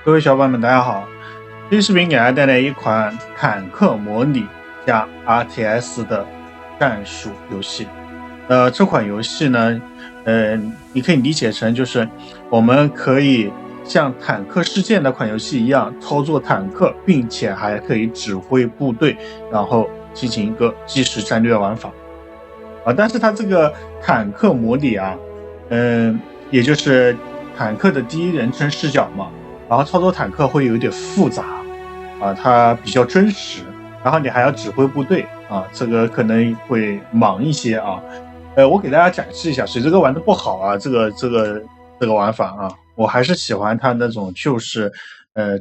各位小伙伴们，大家好！这期视频给大家带来一款坦克模拟加 RTS 的战术游戏。这款游戏呢，你可以理解成就是我们可以像坦克世界那款游戏一样操作坦克，并且还可以指挥部队，然后进行一个即时战略玩法。但是它这个坦克模拟啊，也就是坦克的第一人称视角嘛。然后操作坦克会有点复杂它比较真实，然后你还要指挥部队这个可能会忙一些我给大家展示一下，水这个玩的不好这个玩法我还是喜欢它那种就是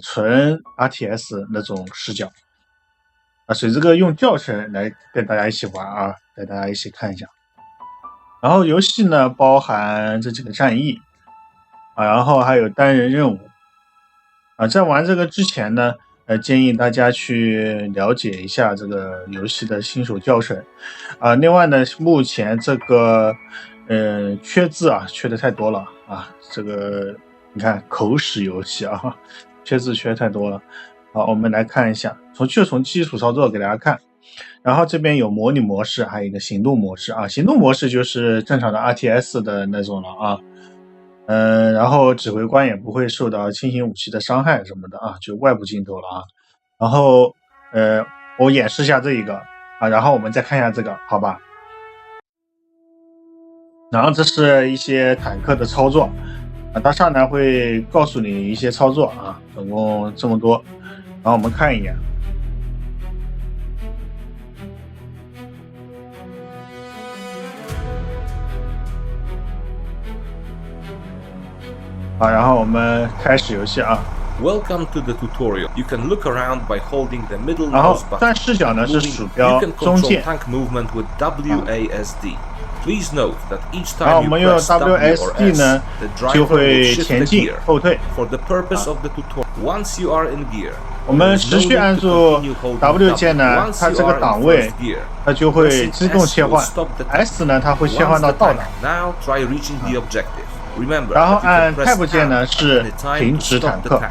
纯 RTS 那种视角水这个用教程来跟大家一起玩带大家一起看一下。然后游戏呢包含这几个战役然后还有单人任务。在玩这个之前呢，建议大家去了解一下这个游戏的新手教程另外呢，目前这个缺字缺的太多了这个你看口齿游戏缺字缺太多了。好，我们来看一下，从基础操作给大家看。然后这边有模拟模式，还有一个行动模式行动模式就是正常的 RTS 的那种了然后指挥官也不会受到轻型武器的伤害什么的就外部镜头了然后我演示一下这一个然后我们再看一下这个，好吧？然后这是一些坦克的操作它上来会告诉你一些操作总共这么多，然后我们看一眼。然后我们开始游戏Welcome to the tutorial. You can look around by holding the middle 然后 mouse button. 但视角呢是鼠标 You can 中 control 键 tank movement with WASD. Please note that each 然后 time 我 you 们用 press W or WSD S, 呢 the 就 driver 会 will shift 前 the 进 gear. 后退 For the purpose of the tutorial, once you are in gear, 我们 there is 持 no 续 need 按 to 住 continue holding W 键呢 Once 它 you 这个 are 档 in 位 first gear, 它就会 pressing 自动 S 切 will 换 stop the tank. S 呢它会切 Once 换到 the 倒 tank, 档 now try reaching the objective. Remember 然后 that you 按 can press Tab 键 Tab 呢 at 是 any time 停 to 止 stop 坦 the 克 tank.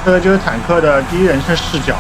这个就是坦克的第一人称视角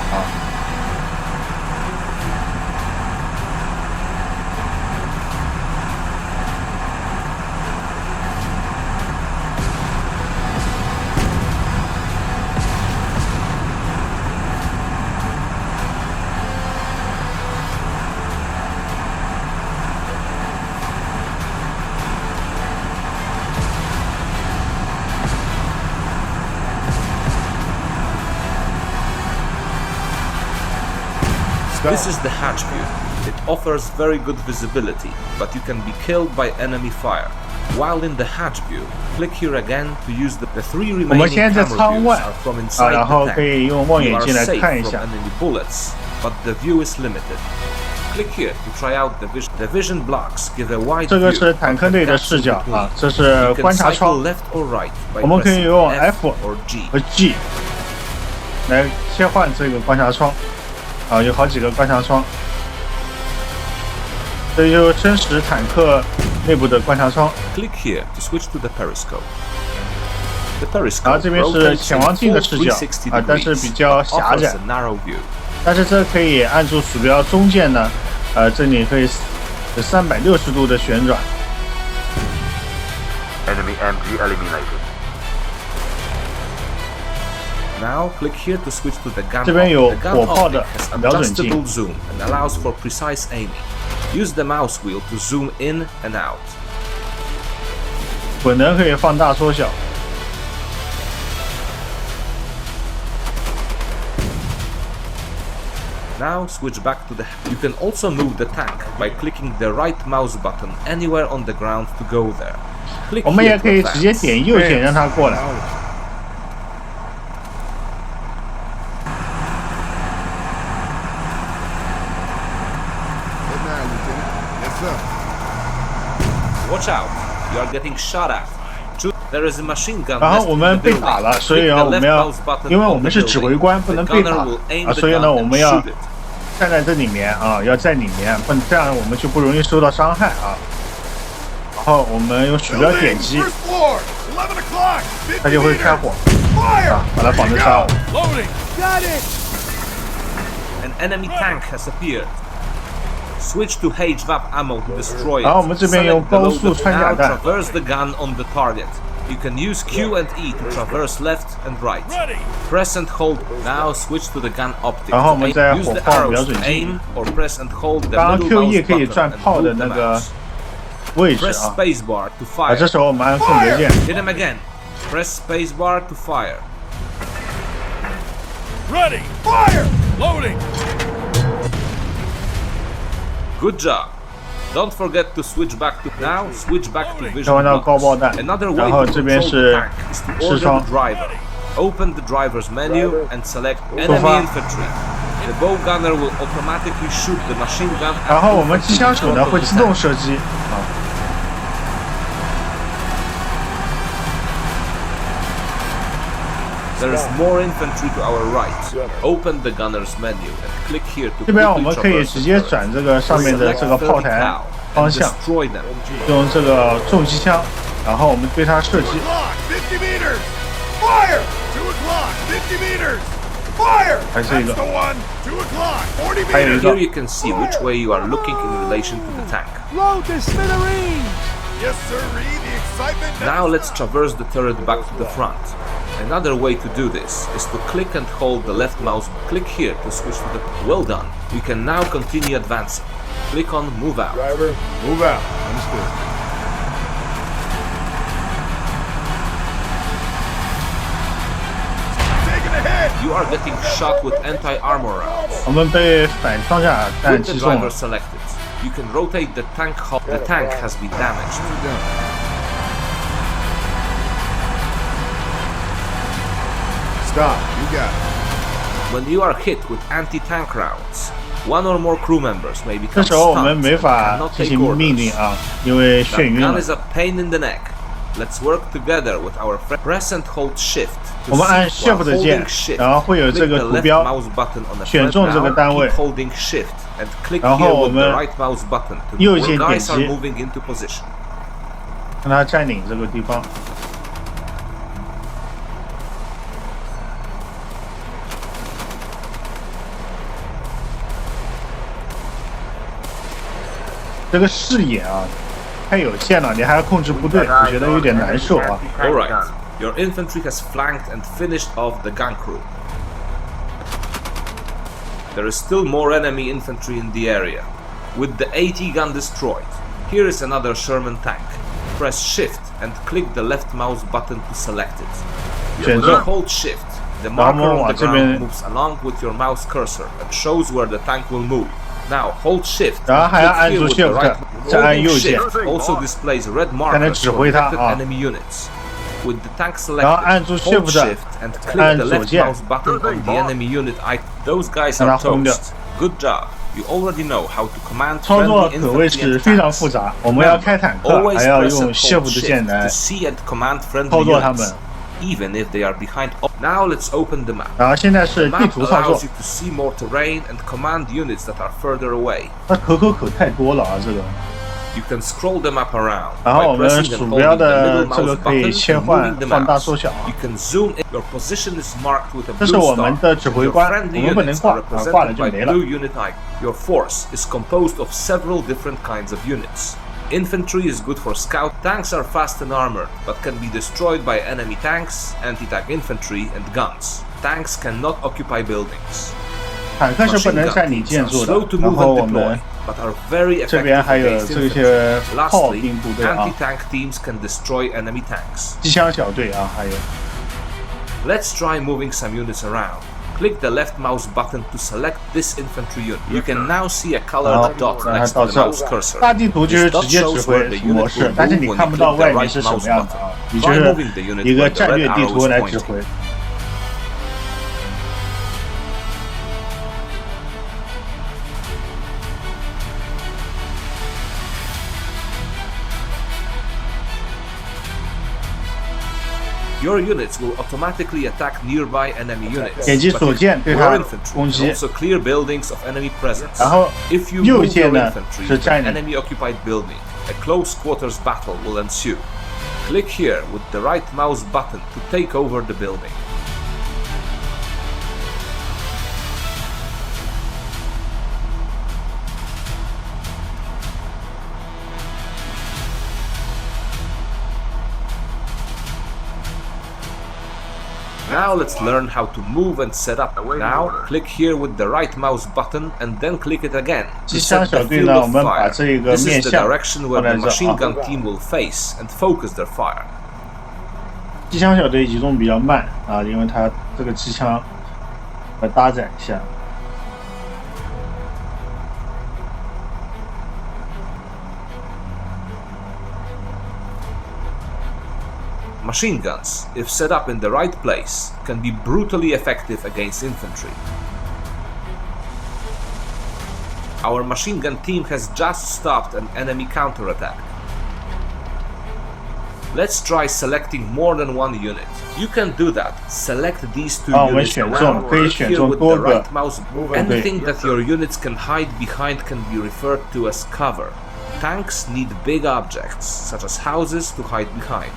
This is the hatch view. It offers very good visibility, but you can be killed by enemy fire. While in the hatch view, click here again to use the three 我们 remaining 现在在 camera 舱 views 外 are from inside 然 the 后可 tank. 以用望 You 远 are 镜来 safe 看一 from 下 enemy bullets, but the view is limited. Click here to try out the vision. The vision blocks give a wide 这 view. 个是坦克内的视角这是 You can 观察 cycle 窗 left or right by 我们可以 pressing 用 F F or G. 和 G 来切换这个观察窗有好几个观察窗，这就是真实坦克内部的观察窗。 Click here to switch to the periscope. The 然后 periscope 这边是 rotates 潜 in 望镜的 full 视角 360但是比 degrees, 较 but 狭 offers 窄 a narrow view. 但是这可以按住鼠标中键呢这里可以有360度的旋转。 Enemy MG eliminated. Now click here to switch to the gun 这边有 optic. The gun 火炮的 optic has 瞄准镜 adjustable zoom and allows for precise aiming. Use the mouse wheel to zoom in and out. 滚轮可以放大缩小。 Now switch back to the... You can also move the tank by clicking the right mouse button anywhere on the ground to go there. Click 我们 here 也 to 可以直接 advance. 点右键让它过来。 Watch out! You are getting shot at. There is a machine gun 然后 nest 我 in 们 the 被 building. 打了，所以 Click 呢 the 我们 left 要 mouse button 因为 on 我 the 们是指挥 building. 官，不 The 能被 gunner 打 will aim the 所以呢 gun 我 and 们要 shoot it. 站在这里面要在里面，不这样我们就不容易受到伤害然后我们用鼠标点击，它就会开火啊，把它绑在上。An enemy tank has appeared. Switch to HVAP ammo to destroy it. 然后我们这边用 Select the 高速 loaded 穿甲 now 弹。 traverse the gun on the target. You can use Q and E to traverse left and right. Press and hold. Now switch to the gun optic. 然后我们再 Use 火 the 炮瞄 arrows 准 to 镜。 aim or press and hold the 刚刚 middle Q E mouse 可以 button 转 and 炮的 move the 那个 mouse. 位置 Press 啊。 spacebar to fire. 这时候我们按空格键。 Hit him again. Press spacebar to fire. Ready! Fire! Loading! Good job. Don't forget to switch back to now. Switch back to 看 vision 完到高爆 blocks. 弹， Another way 然后 to 这边 control the 是 tank is to 视 order 窗 the driver. Open the driver's menu and select enemy 发 infantry. The bow gunner will automatically shoot the machine gun. 然后我们机枪手呢会自动射击啊。 There is more infantry to our right. Open the gunner's menu and click here to 这边我 quickly 们可以 traverse 直 the 接 turret. 转这个上面的 Select 这个炮 30台 cal 方 and 向， destroy them. 用这个重机枪，然后我们对它射击。 50 meters! Fire! 2 o'clock! 50 meters! Fire! 还是一个 That's the one! 2 o'clock! 40还有一 meters! 个 Here you can see which way you are looking in relation to the tank. Load the smithereens! Yes, sirree, the excitement Now let's traverse the turret back to the front. Another way to do this is to click and hold the left mouse. Click here to switch to the... Well done. We can now continue advancing. Click on Move Out. move out. Understood. taking a hit! You are getting shot with anti-armor rounds. 我们被反装甲弹 With the 击中 driver 了。 selected, you can rotate the tank hull. The tank has been damaged. Stop, you got it. When you are hit with anti-tank rounds, one or more crew members may 这 become 时候我们 stunned 没 and 法 cannot 进 take 行命令 orders. 啊，因为 That 眩晕 gun 了。 is a pain in the neck. Let's work together with our friend. Press and hold Shift. 我们按 While Shift 键 holding Shift, 然后会有这 click 个 the 图 left 标 mouse button on the 选 front 中这个 now, 单位 keep holding Shift and click 然后 here 我 with 们 the right mouse button to 右 where 键点 guys are 击 moving into position. 让它占领这个地方。这个视野啊，太有限了，你还要控制部队，我觉得有点难受啊。 Alright, your infantry has flanked and finished off the gun crew. There is still more enemy infantry in the area. With the AT gun destroyed, here is another Sherman tank. Press Shift and click the left mouse button to select it. When you hold Shift, the marker on the ground moves along with your mouse cursor and shows where the tank will move. Now hold Shift 然后 and 还要 click 按 here 住 with the right. Shift，再按 Holding 右键， Shift also displays red 才能 markers 指 for 挥它 detected 啊。 enemy units. With the tank 然后 selected, 按住 hold Shift Shift and click 按 the 左 left 键 mouse button on the enemy unit icon. Those guys 让 are 它轰掉。 toast. Good job. You already know how to command 操作 friendly 可谓 infantry 是 and 非常 tanks. 复杂，我们要开坦克， Always 还要 press 用 and Shift hold 键 Shift 来 to see and command friendly 操作它们。 units, even if they are behind. Now let's open the map. 然后现在是 The 地 map 图操作 allows，you to see more terrain and command units that are further away. 它可太多了啊，这个。 You can scroll the map around 然后 by 我们 pressing and 鼠标 holding the 的 middle 这个 mouse 可以 button 切 and 换 moving the 放大 mouse. 缩小啊 You。can zoom in. Your position is marked with a 这是 blue 我们 star. 的指挥 Your 官， friendly 我们不能 units 挂 are 啊，挂了 represented 就 by 没了。 blue unit icon. Your force is composed of several different kinds of units. Infantry is good for scout. Tanks are fast and armored, but can be destroyed by enemy tanks, anti-tank infantry, and guns. Tanks cannot occupy buildings. 坦克是不 Machine 能 gun 占领 teams 建 are 筑的 slow to，然 move 后 and 我 deploy, 们 but are very 这 effective 边还有 against 这 infantry. 些炮 Lastly, 兵部队啊， anti-tank teams can destroy enemy tanks. 机枪小队啊，还有。 Let's try moving some units around. Click the left mouse button to select this infantry unit. You can now see a 然 colored 后 dot 让它 next 到 to 这 the mouse cursor. 大地图就是 This 直 dot 接指 shows 挥 where the 模 unit 式 will，但是 move 你 when 看 you 不到 click the 外面 right 是什 mouse 么样子 button. 啊，你就 Try 是 moving the unit 一个 where the 战 red 略地 arrow 图 is 来指 pointing. 挥。 Your units will automatically attack nearby enemy units. 点击 but 左键对 your 它 infantry 攻 can 击， also clear buildings of enemy presence. 然后 If you 右 move 键 your 呢 infantry 是 to 占 an 领。 enemy occupied building, a close quarters battle will ensue. Click here with the right mouse button to take over the building. Now let's learn how to move and set up. Now click here with the right mouse button and then click it again to set the field of fire. This is the direction where the machine gun team will face and focus their fire. 机枪小队移动比较慢啊，因为它这个机枪要搭载一下。Machine guns, if set up in the right place, can be brutally effective against infantry. Our machine gun team has just stopped an enemy counterattack. Let's try selecting more than one unit. You can do that. Select these two units around. Click here with the right mouse. Anything that your units can hide behind can be referred to as cover. Tanks need big objects, such as houses, to hide behind.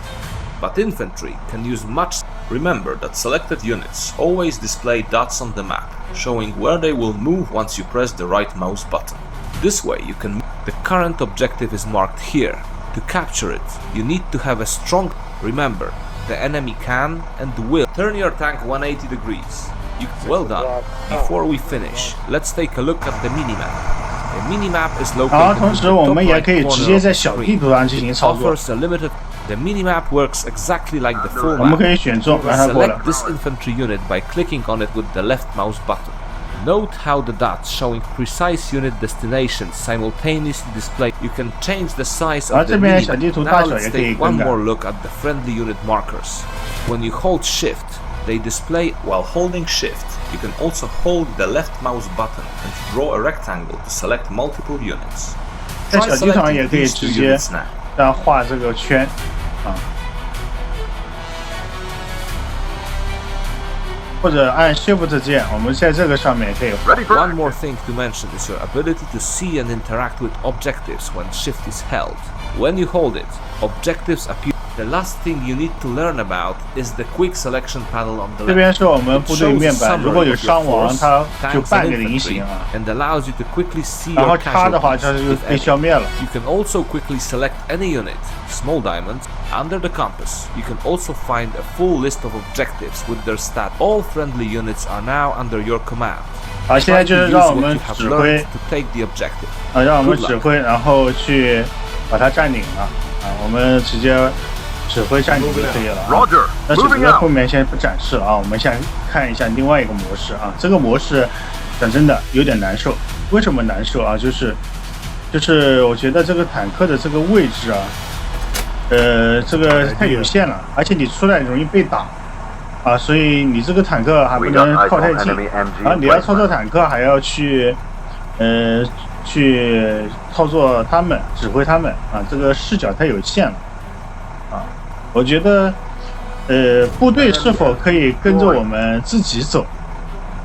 But infantry can use much. Remember that selected units always display dots on the map, showing where they will move once you press the right mouse button. This way you can. The current objective is marked here. To capture it, you need to have a strong. Remember, the enemy can and will turn your tank 180 degrees. Well done. Before we finish, let's take a look at the minimap. The minimap is located in the top right corner of the screen. It offers a limited. The minimap works exactly like the full map. Select this infantry unit by clicking on it with the left mouse button. Note how the dots showing precise unit destinations simultaneously display. You can change the size of the minimap. Now let's take one more look at the friendly unit markers. When you hold Shift, they display. While holding Shift, you can also hold the left mouse button and draw a rectangle to select multiple units. Try selecting these two units now. 这画这个圈啊，或者按 Shift 键，我们在这个上面可以。One more thing to mention is your ability to see and interact with objectives when Shift is held. When you hold it, objectives appear. The last thing you need to learn about is the quick selection panel on the left. 这边是我们部队面板，如果有伤亡，它就半个菱形啊。And allows you to quickly see 然 your 后叉的话，它 casualties 就 if 被 any. 消灭了。 You can also quickly select any unit, small diamonds, under the compass. You can also find a full list of objectives with their stat. All friendly units are now under your command. 好，现在就是让我们指挥 to take the objective. 啊，让我们指挥，然后去把它占领了啊。我们直接指挥占领就可以了啊。那指挥后面先不展示了啊，我们先看一下另外一个模式啊。这个模式讲真的有点难受，为什么难受啊？就是我觉得这个坦克的这个位置啊，这个太有限了，而且你出来容易被打啊，所以你这个坦克还不能靠太近，然后你要操作坦克还要去操作他们，指挥他们啊，这个视角太有限了啊。我觉得部队是否可以跟着我们自己走，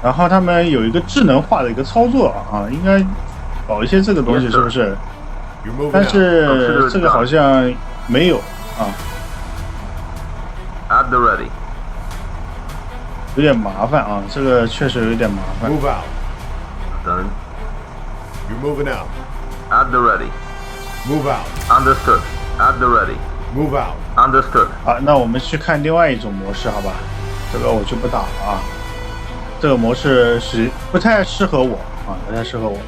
然后他们有一个智能化的一个操作啊，应该搞一些这个东西，是不是？但是这个好像没有啊。At the ready. 有点麻烦啊，这个确实有点麻烦。 Move out. Done. You're moving out. At the ready. Move out. Understood. At the ready. Move out. Understood. 好，那我们去看另外一种模式，好吧？这个我就不打了啊。这个模式是不太适合我啊，不太适合我。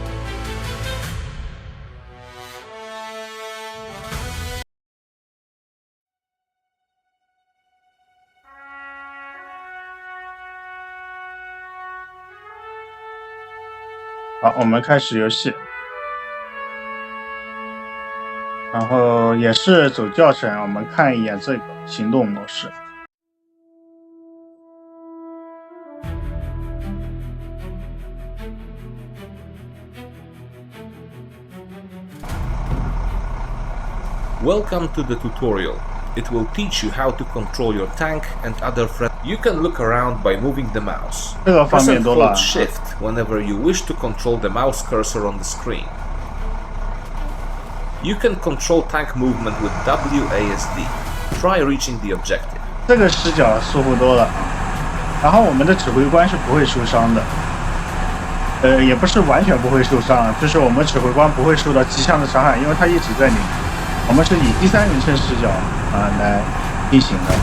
好，我们开始游戏，然后也是走教程，我们看一眼这个行动模式。Welcome to the tutorial. It will teach you how to control your tank and other friends. You can look around by moving the mouse. 这个方 Press 面 and 多了 hold Shift whenever you wish to control the mouse cursor on the screen. You can control tank movement with WASD. Try reaching the objective. 这个视角舒服多了啊。然后我们的指挥官是不会受伤的，也不是完全不会受伤，就是我们指挥官不会受到机枪的伤害，因为他一直在领。我们是以第三人称视角来进行的。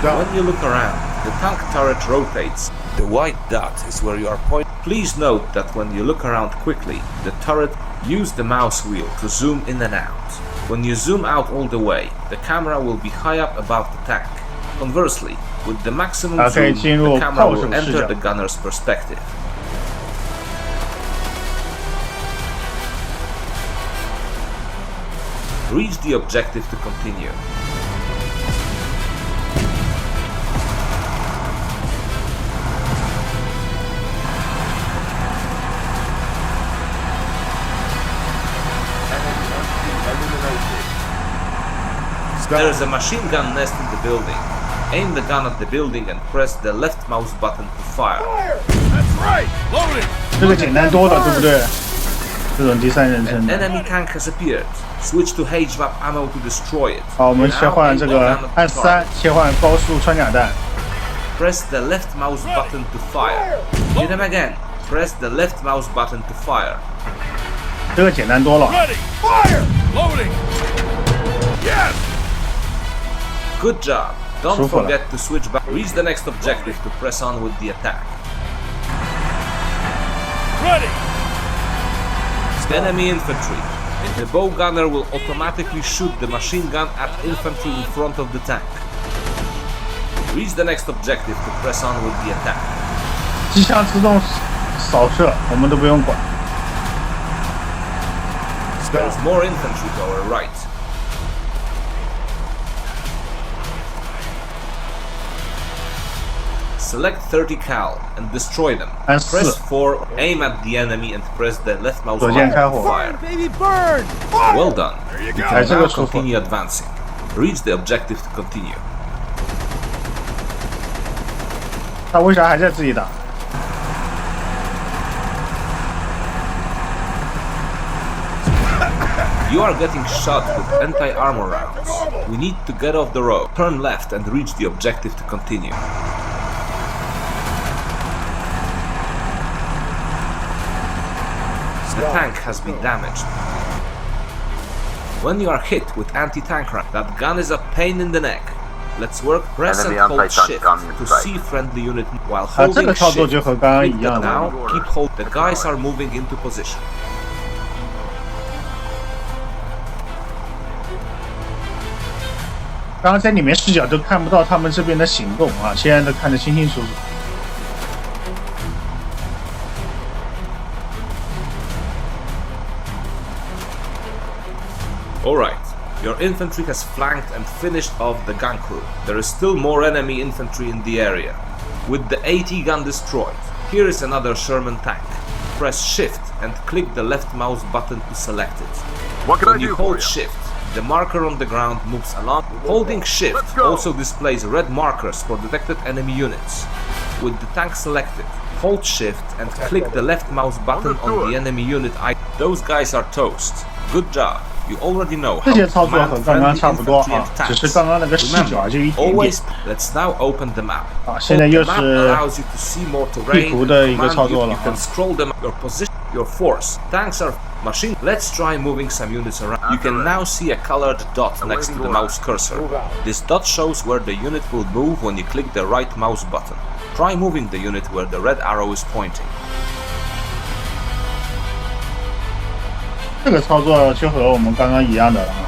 When you look around, the tank turret rotates. The white dot is where you are pointing. Please note that when you look around quickly, the turret use the mouse wheel to zoom in and out. When you zoom out all the way, the camera will be high up above the tank. Conversely, with the maximum zoom, the camera will enter the gunner's perspective. Reach the objective to continue. There is a machine gun nest in the building. Aim the gun at the building and press the left mouse button to fire. That's right. Loading. 这个简单多了，对不对？这种第三人称 An 的。 enemy tank has appeared. Switch to HVAP ammo to destroy it. 好，我们切换这个按3切换高速穿甲弹。Press the left mouse button to fire. Hit him again. Press the left mouse button to fire. 这个简单多了。 Ready. Fire. Loading. Yes. Good job. Don't forget to switch back. Reach the next objective to press on with the attack. Ready. Enemy infantry. The bow gunner will automatically shoot the machine gun at infantry in front of the tank. Reach the next objective to press on with the attack. 机枪自动扫射，我们都不用管。 There is more infantry to our right. Select 30 cal and destroy them. Press 4, aim at the enemy and press the left mouse button to fire. Baby burn. Well done. There you You go. can now continue advancing. Reach the objective to continue. 他为啥还在自己打？ You are getting shot with anti-armor rounds. We need to get off the road. Turn left and reach the objective to continue. The tank has been damaged. When you are hit with anti-tank round, that gun is a pain in the neck. Let's work press and hold shift to see friendly unit while holding shift. Now keep hold. The guys are moving into position. 刚刚在里面视角都看不到他们这边的行动啊，现在都看得清清楚楚。 Alright, your infantry has flanked and finished off the gun crew. There is still more enemy infantry in the area. With the AT gun destroyed, here is another Sherman tank. Press shift and click the left mouse button to select it. What can When I do you for hold you? shift, the marker on the ground moves along. Holding shift also displays red markers for detected enemy units. With the tank selected, hold shift and click the left mouse button on the enemy unit. Those guys are toast. Good job. You already know how 这些 to 操作和 command 刚刚 friendly 差不多 infantry 啊 and，只是 tanks. 刚刚那个视角就一点点 Always, let's now open the map. 啊，现在又 The map 是 allows you to see more 地 terrain 图的一个 and 操 command 作 you. 了 You can 啊。 scroll them, your position, your force. Tanks are machine. Let's try moving some units around. You can now see a colored dot next to the mouse cursor. This dot shows where the unit will move when you click the right mouse button. Try moving the unit where the red arrow is pointing. 这个操作就和我们刚刚一样的了啊。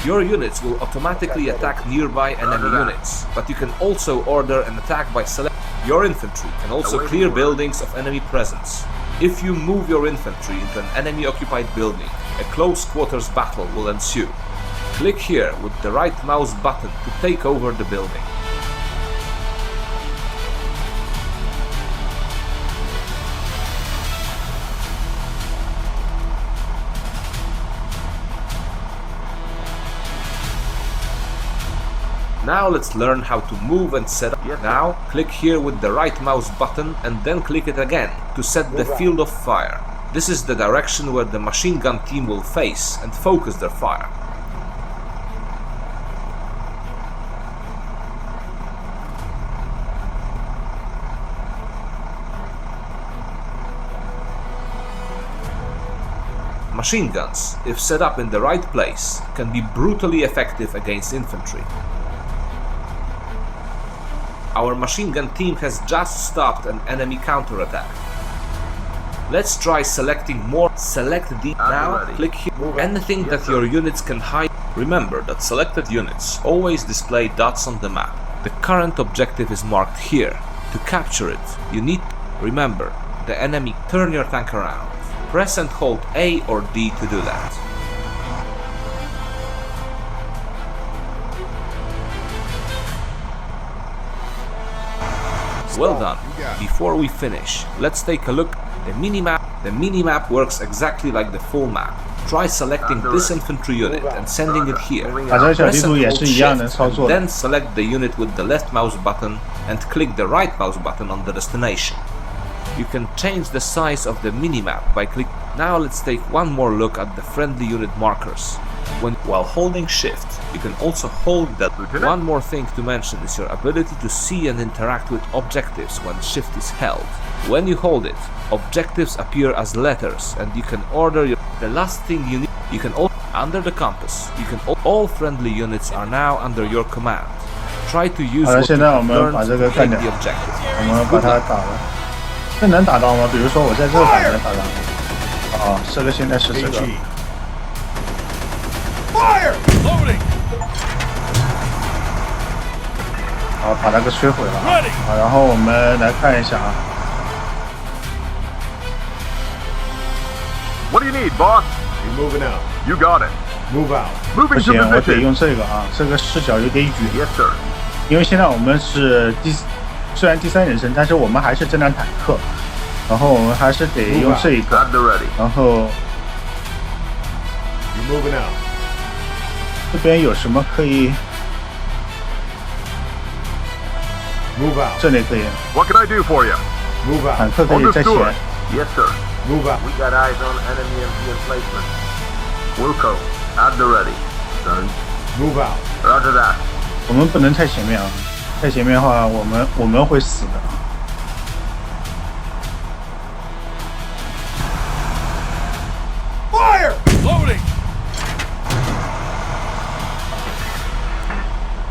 Your units will automatically attack nearby enemy units, but you can also order an attack by selecting. Your infantry can also clear buildings of enemy presence. If you move your infantry into an enemy-occupied building, a close quarters battle will ensue. Click here with the right mouse button to take over the building. Now let's learn how to move and set up. Now click here with the right mouse button and then click it again to set the field of fire. This is the direction where the machine gun team will face and focus their fire. Machine guns, if set up in the right place, can be brutally effective against infantry. Our machine gun team has just stopped an enemy counterattack. Let's try selecting more. Select the now, click here. Anything that your units can hide. Remember that selected units always display dots on the map. The current objective is marked here. To capture it, you need to remember the enemy. Turn your tank around. Press and hold A or D to do that. Well done. Before we finish, let's take a look at the minimap. The minimap works exactly like the full map. Try selecting this infantry unit and sending it here. Press and hold Shift, then select the unit with the left mouse button and click the right mouse button on the destination. You can change the size of the minimap by clicking. Now let's take one more look at the friendly unit markers. While holding Shift, you can also hold that. One more thing to mention is your ability to see and interact with objectives when Shift is held. When you hold it, objectives appear as letters and you can order the last thing you need. You can under the compass. All friendly units are now under your command. Try to use what you have learned to take the objective. 我们把它打了，这能打到吗？比如说我在这把能打到。哦，这个现在是这个。Fire! Loading! 好，把那个摧毁了。好，然后我们来看一下啊。What do you need, boss? You're moving out. You got it. Move out. 不 Moving 行， to 我得 position. 用这个啊，这个视角有点远。 Yes, sir. 因为现在我们是虽然第三人称，但是我们还是这辆坦克，然后我们还是得用这一个， At the ready. 然后 You're moving out. 这边有什么可以？ Move out. 这里可以， What can I do for you? Move 坦 out. 克可以在前。 Understood. Yes, sir. Move out. We got eyes on enemy MG emplacement. Wilco, at the ready. Done. Move out. Roger that. 我们不能太前面啊，太前面的话，我们会死的。 Fire! Loading!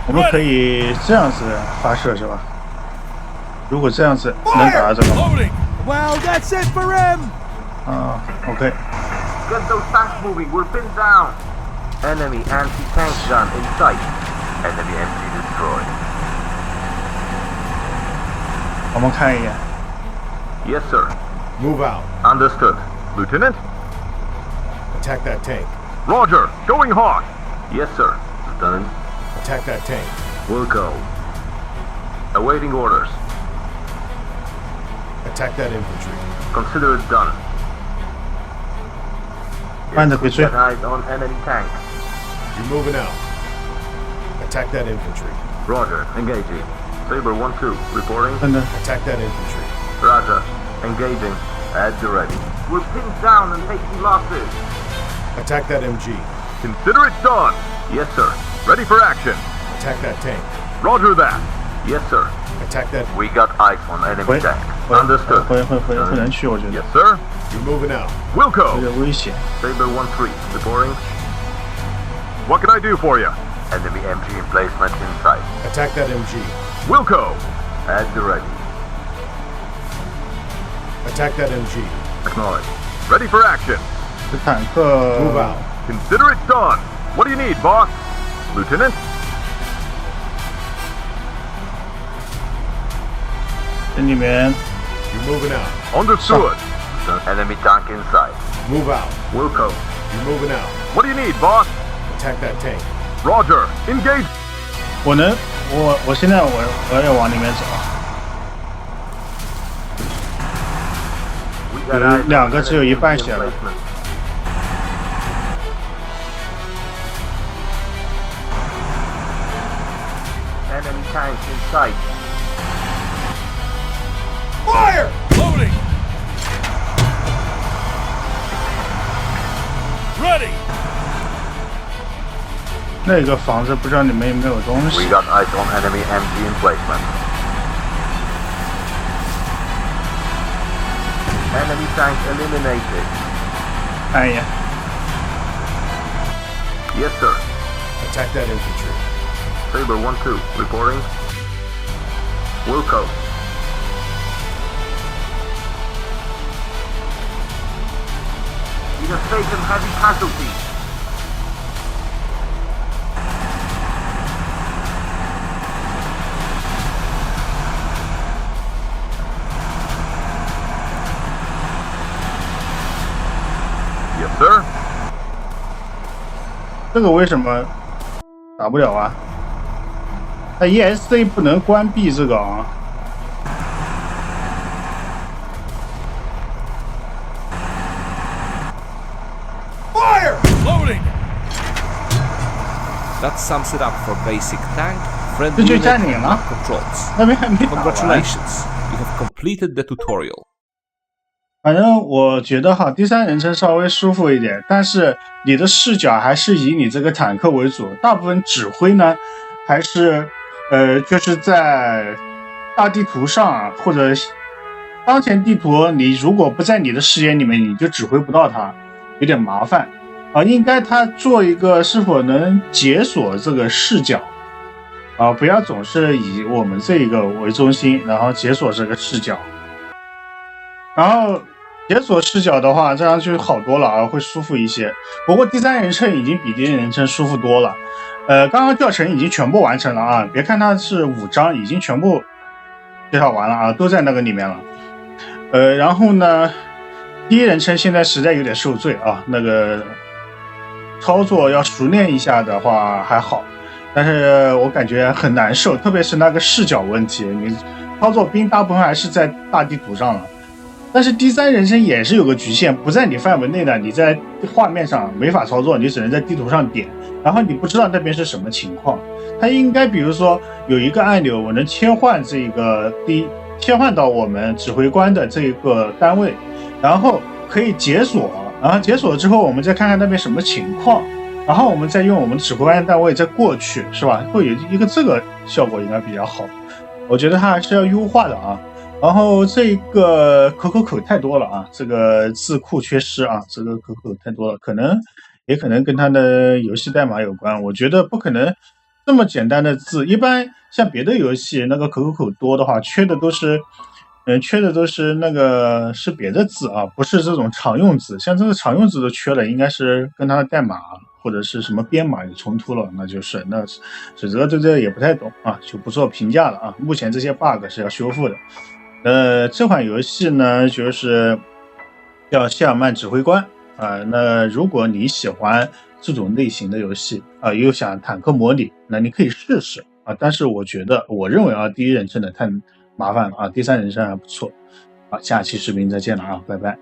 我们可以这样子发射是吧？如果这样子能打到这个吗？ Loading! Well, that's it for him! 啊 ，OK。 Get those tanks moving. We're pinned down. Enemy anti-tank gun in sight. Enemy MG destroyed. 我们看一眼， Yes, sir. Move out. Understood. Lieutenant? Attack that tank. Roger. Going hot. Yes, sir. Done. Attack that tank. Wilco. Awaiting orders. Attack that infantry. Consider it done. 慢着别追 Get。eyes on enemy tank. You're moving out. Attack that infantry. Roger. Engaging. Saber 1-2. Reporting. 真的， Attack that infantry. Roger. Engaging. At the ready. We're pinned down and taking losses. Attack that MG. Consider it done. Yes, sir. Ready for action. Attack that tank. Roger that. Yes, sir. Attack that. We got eyes on enemy 回 tank. 回 Understood. 回能去，我觉得 Yes, sir. You're moving out. 有 Wilco. 点危险。 Saber 1-3. Reporting. What can I do for you? Enemy MG emplacement in sight. Attack that MG. Wilco. At the ready. Attack that MG. Acknowledge. Ready for action. 这坦克 Move out. Consider it done. What do you need, boss? Lieutenant? 这里面 You're moving out. Understood. Enemy tank in sight. Move out. Wilco. You're moving out. What do you need, boss? Attack that tank. Roger. Engage. 我现在我要往里面走， We got eyes on 两个只有一 enemy 半血了。 emplacement. sight. Fire! Loading! Ready! 那个房子不知道里面有没有东 We 西。 got eyes on enemy MG emplacement. Enemy tank eliminated. 看一眼， Yes, sir. Attack that infantry. Saber 1-2, reporting. Wilco. We have taken heavy casualties. Yes, sir. 这个为什么打不了啊？那 ESC 不能关闭这个啊。 Fire! Loading! That sums it up for basic tank, 这 friendly 就 unit, 占领 and 了， map controls. 那边还没打完。 Congratulations, you have completed the tutorial. 反正我觉得哈，第三人称稍微舒服一点，但是你的视角还是以你这个坦克为主，大部分指挥呢，还是就是在大地图上啊，或者当前地图，你如果不在你的视野里面，你就指挥不到它，有点麻烦啊。应该它做一个是否能解锁这个视角啊，不要总是以我们这个为中心，然后解锁这个视角，然后。解锁视角的话，这样就好多了啊，会舒服一些。不过第三人称已经比第一人称舒服多了。刚刚教程已经全部完成了啊，别看它是5章，已经全部介绍完了啊，都在那个里面了。然后呢，第一人称现在实在有点受罪啊，那个操作要熟练一下的话还好，但是我感觉很难受，特别是那个视角问题，你操作兵大部分还是在大地图上了。但是第三人称也是有个局限，不在你范围内的，你在画面上没法操作，你只能在地图上点，然后你不知道那边是什么情况。它应该比如说有一个按钮，我能切换切换到我们指挥官的这个单位，然后可以解锁，然后解锁之后我们再看看那边什么情况，然后我们再用我们指挥官单位再过去，是吧？会有一个这个效果应该比较好，我觉得它还是要优化的啊。然后这个口太多了啊，这个字库缺失啊，这个口太多了，也可能跟它的游戏代码有关。我觉得不可能这么简单的字，一般像别的游戏那个口多的话，缺的都是那个是别的字啊，不是这种常用字。像这个常用字都缺了，应该是跟它的代码或者是什么编码有冲突了，那水泽对这也不太懂啊，就不做评价了啊。目前这些 bug 是要修复的。这款游戏呢，就是叫谢尔曼指挥官啊。那如果你喜欢这种类型的游戏啊，又想坦克模拟，那你可以试试啊。但是我认为啊，第一人称的太麻烦了啊，第三人称还不错。好，下期视频再见了啊，拜拜。